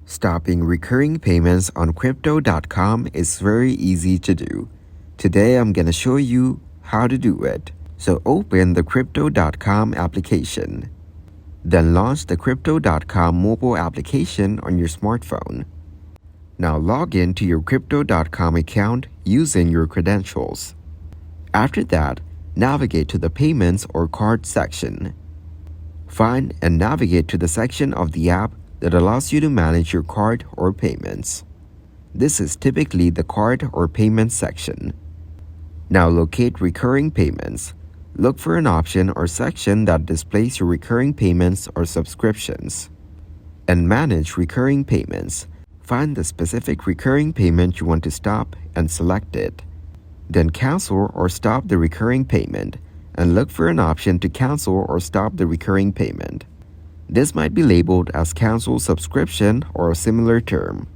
Stopping recurring payments on crypto.com is very easy to do. Today I'm going to show you how to do it. So open the crypto.com application. Then launch the crypto.com mobile application on your smartphone. Now log in to your crypto.com account using your credentials. After that, navigate to the Payments or Card section. Find and navigate to the section of the app that allows you to manage your card or payments. This is typically the card or payment section. Now locate Recurring Payments. Look for an option or section that displays your recurring payments or subscriptions. And manage recurring payments. Find the specific recurring payment you want to stop and select it. Then cancel or stop the recurring payment and look for an option to cancel or stop the recurring payment. This might be labeled as cancel subscription or a similar term.